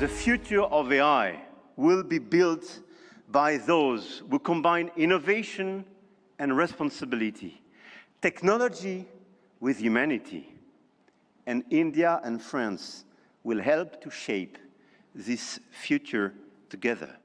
The future of AI will be built by those who combine innovation and responsibility, technology with humanity. And India and France will help to shape this future together.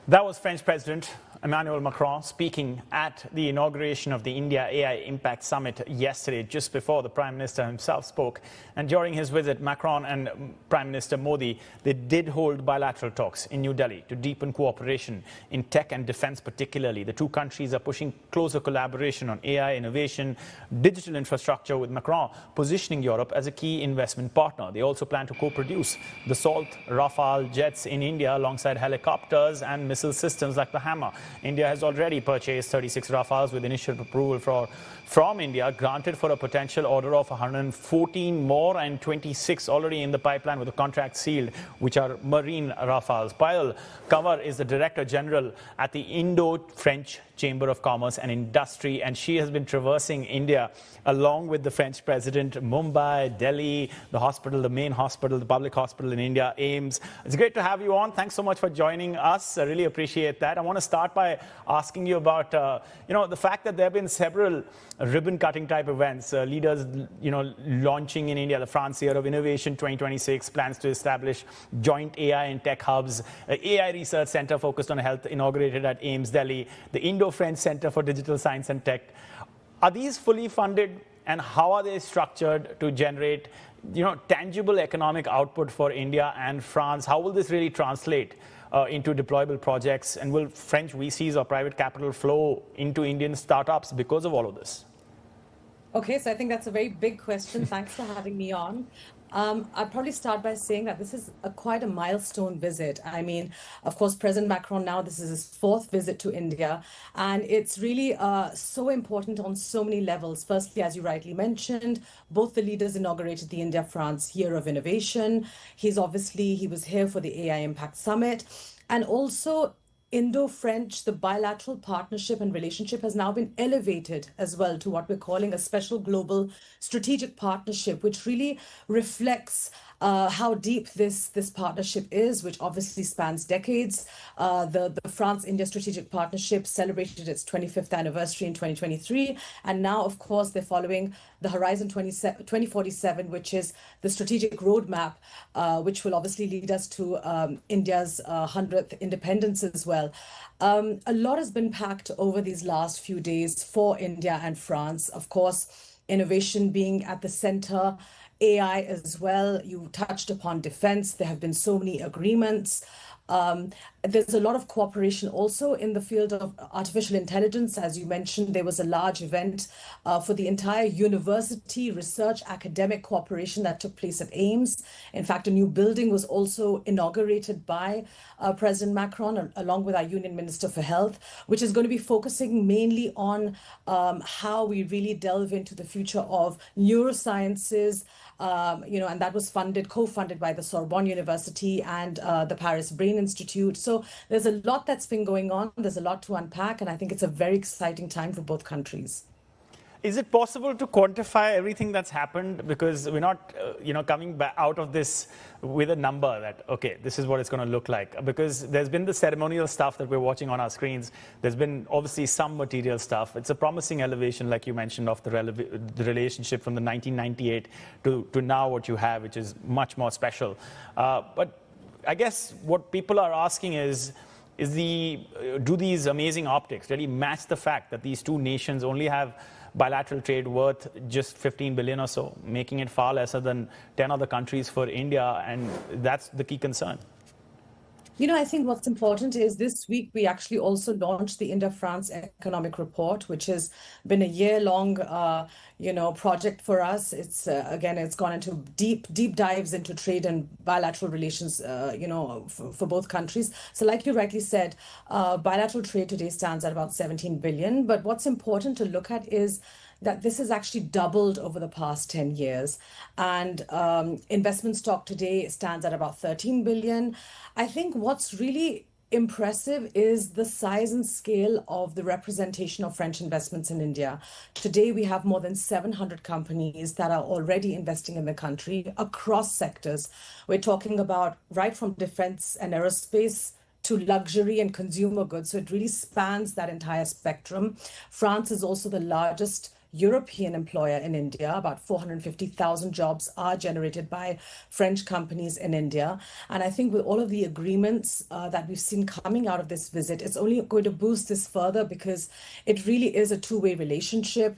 That was French President Emmanuel Macron speaking at the inauguration of the India AI Impact Summit yesterday, just before the Prime Minister himself spoke. And during his visit, Macron and Prime Minister Modi, they did hold bilateral talks in New Delhi to deepen cooperation in tech and defense particularly. The two countries are pushing closer collaboration on AI innovation, digital infrastructure, with Macron positioning Europe as a key investment partner. They also plan to co-produce the Salt Rafale jets in India alongside helicopters and missile systems like the Hammer. India has already purchased 36 Rafales with initial approval from India granted for a potential order of 114 more, and 26 already in the pipeline with the contract sealed, which are marine Rafales. Payal Kanwar is the Director General at the Indo-French Chamber of Commerce and Industry, and she has been traversing India along with the French President, Mumbai, Delhi, the hospital, the main hospital, the public hospital in India, AIMS. It's great to have you on. Thanks so much for joining us. I really appreciate that. I want to start by asking you about, the fact that there have been several ribbon-cutting type events, leaders, launching in India, the France Year of Innovation 2026, plans to establish joint AI and tech hubs, AI Research Center focused on health inaugurated at AIMS Delhi, the Indo-France Center for Digital Science and Tech. Are these fully funded, and how are they structured to generate tangible economic output for India and France? How will this really translate into deployable projects, and will French VCs or private capital flow into Indian startups because of all of this? Okay, so I think that's a very big question. Thanks for having me on. I'd probably start by saying that this is quite a milestone visit. I mean, of course, President Macron now, this is his fourth visit to India, and it's really so important on so many levels. Firstly, as you rightly mentioned, both the leaders inaugurated the India-France Year of Innovation. He was here for the AI Impact Summit, and also Indo-French, the bilateral partnership and relationship has now been elevated as well to what we're calling a special global strategic partnership, which really reflects how deep this partnership is, which obviously spans decades. The France-India strategic partnership celebrated its 25th anniversary in 2023. And now, of course, they're following the Horizon 2047, which is the strategic roadmap, which will obviously lead us to India's 100th independence as well. A lot has been packed over these last few days for India and France. Of course, innovation being at the center, AI as well. You touched upon defense. There have been so many agreements. There's a lot of cooperation also in the field of artificial intelligence. As you mentioned, there was a large event for the entire university research academic cooperation that took place at AIMS. In fact, a new building was also inaugurated by President Macron, along with our Union Minister for Health, which is going to be focusing mainly on how we really delve into the future of neurosciences, and that was co-funded by the Sorbonne University and the Paris Brain Institute. So there's a lot that's been going on. There's a lot to unpack, and I think it's a very exciting time for both countries. Is it possible to quantify everything that's happened? Because we're not, coming back out of this with a number that, okay, this is what it's going to look like. Because there's been the ceremonial stuff that we're watching on our screens. There's been obviously some material stuff. It's a promising elevation, like you mentioned, of the relationship from the 1998 to now what you have, which is much more special. But I guess what people are asking is do these amazing optics really match the fact that these two nations only have bilateral trade worth just 15 billion or so, making it far lesser than 10 other countries for India, and that's the key concern? I think what's important is this week we actually also launched the Indo-France Economic Report, which has been a year-long, project for us. It's it's gone into deep dives into trade and bilateral relations, for both countries. So, like you rightly said, bilateral trade today stands at about 17 billion. But what's important to look at is that this has actually doubled over the past 10 years. And investment stock today stands at about 13 billion. I think what's really impressive is the size and scale of the representation of French investments in India. Today, we have more than 700 companies that are already investing in the country across sectors. We're talking about right from defense and aerospace to luxury and consumer goods. So it really spans that entire spectrum. France is also the largest European employer in India. About 450,000 jobs are generated by French companies in India. And I think with all of the agreements that we've seen coming out of this visit, it's only going to boost this further because it really is a two-way relationship.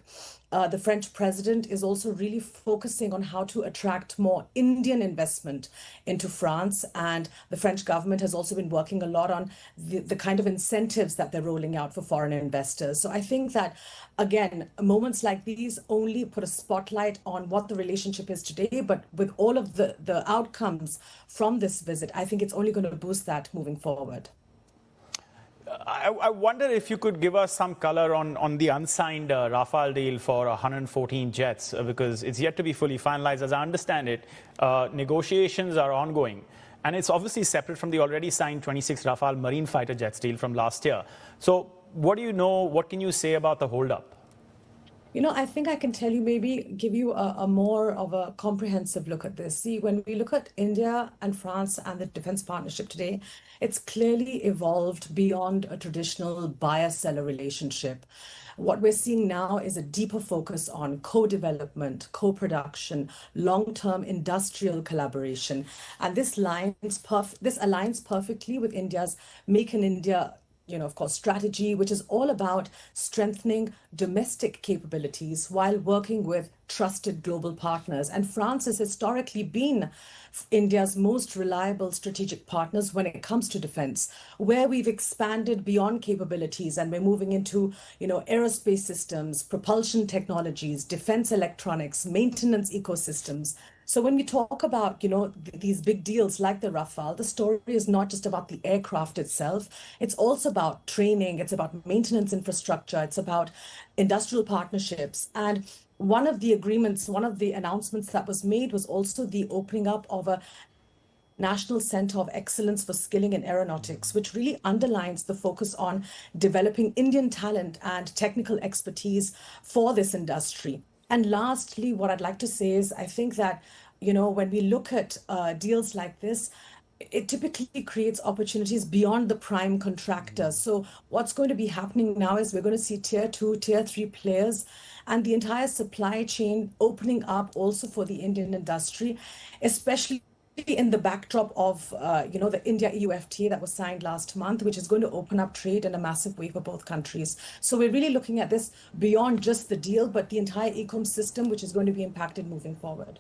The French president is also really focusing on how to attract more Indian investment into France. And the French government has also been working a lot on the kind of incentives that they're rolling out for foreign investors. So I think that, again, moments like these only put a spotlight on what the relationship is today. But with all of the outcomes from this visit, I think it's only going to boost that moving forward. I wonder if you could give us some color on the unsigned Rafale deal for 114 jets, because it's yet to be fully finalized. As I understand it, negotiations are ongoing. And it's obviously separate from the already signed 26 Rafale marine fighter jets deal from last year. So what do you know? What can you say about the holdup? I think I can tell you, maybe give you a more of a comprehensive look at this. See, when we look at India and France and the defense partnership today, it's clearly evolved beyond a traditional buyer-seller relationship. What we're seeing now is a deeper focus on co-development, co-production, long-term industrial collaboration. And this aligns perfectly with India's Make in India of course, strategy, which is all about strengthening domestic capabilities while working with trusted global partners. And France has historically been India's most reliable strategic partners when it comes to defense, where we've expanded beyond capabilities and we're moving into, aerospace systems, propulsion technologies, defense electronics, maintenance ecosystems. So when we talk about, these big deals like the Rafale, the story is not just about the aircraft itself. It's also about training. It's about maintenance infrastructure. It's about industrial partnerships. And one of the announcements that was made was also the opening up of a National Center of Excellence for Skilling in Aeronautics, which really underlines the focus on developing Indian talent and technical expertise for this industry. And lastly, what I'd like to say is I think that, when we look at deals like this, it typically creates opportunities beyond the prime contractor. So what's going to be happening now is we're going to see tier 2, tier 3 players and the entire supply chain opening up also for the Indian industry, especially in the backdrop of, the India-EU FTA that was signed last month, which is going to open up trade in a massive way for both countries. So we're really looking at this beyond just the deal, but the entire ecosystem, which is going to be impacted moving forward.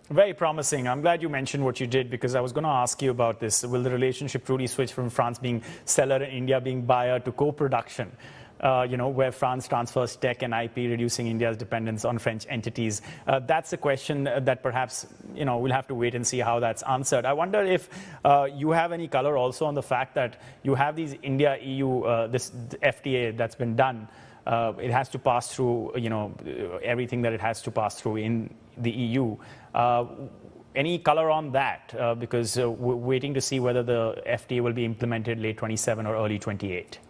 Very promising. I'm glad you mentioned what you did, because I was going to ask you about this. Will the relationship truly switch from France being seller and India being buyer to co-production? Where France transfers tech and IP, reducing India's dependence on French entities. That's a question that perhaps, we'll have to wait and see how that's answered. I wonder if you have any color also on the fact that you have these India-EU, this FTA that's been done. It has to pass through, everything that it has to pass through in the EU. Any color on that? Because we're waiting to see whether the FTA will be implemented late 27 or early 28.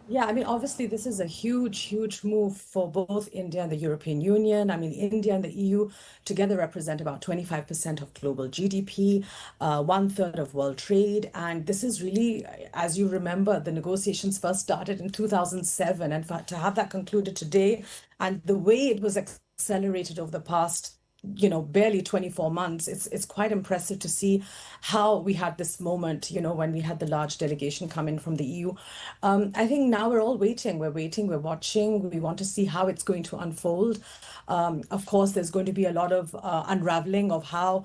Yeah, obviously, this is a huge, huge move for both India and the European Union. India and the EU together represent about 25% of global GDP, 1/3 of world trade. And this is really, as you remember, the negotiations first started in 2007. And to have that concluded today, and the way it was accelerated over the past barely 24 months, it's quite impressive to see how we had this moment, when we had the large delegation come in from the EU. I think now we're all waiting. We're watching. We want to see how it's going to unfold. Of course, there's going to be a lot of unraveling of how,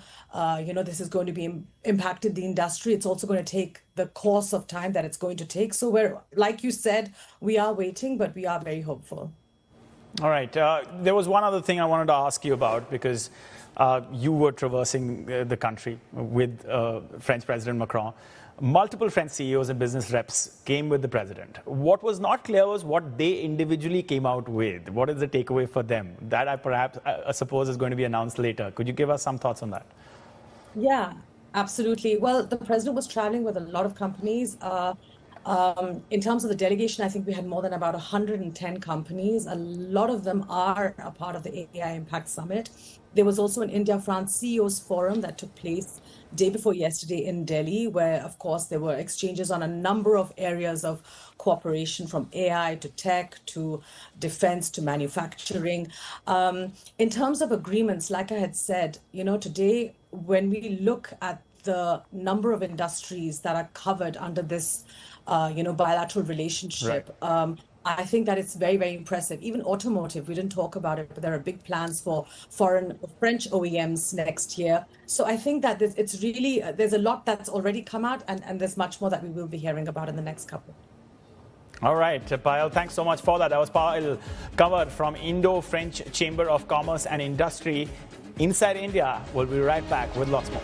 this is going to be impacted the industry. It's also going to take the course of time that it's going to take. So like you said, we are waiting, but we are very hopeful. All right. There was one other thing I wanted to ask you about, because you were traversing the country with French President Macron. Multiple French CEOs and business reps came with the president. What was not clear was what they individually came out with. What is the takeaway for them? That I suppose is going to be announced later. Could you give us some thoughts on that? Yeah. Absolutely. Well, the president was traveling with a lot of companies. In terms of the delegation, I think we had more than about 110 companies. A lot of them are a part of the AI Impact Summit. There was also an India-France CEOs forum that took place day before yesterday in Delhi, where, of course, there were exchanges on a number of areas of cooperation, from AI to tech to defense to manufacturing. In terms of agreements, like I had said, today, when we look at the number of industries that are covered under this, bilateral relationship, I think that it's very, very impressive. Even automotive, we didn't talk about it, but there are big plans for French OEMs next year. So I think that it's really, there's a lot that's already come out, and there's much more that we will be hearing about in the next couple. All right, Payal, thanks so much for that. That was Payal Kanwar from Indo-French Chamber of Commerce and Industry inside India. We'll be right back with lots more.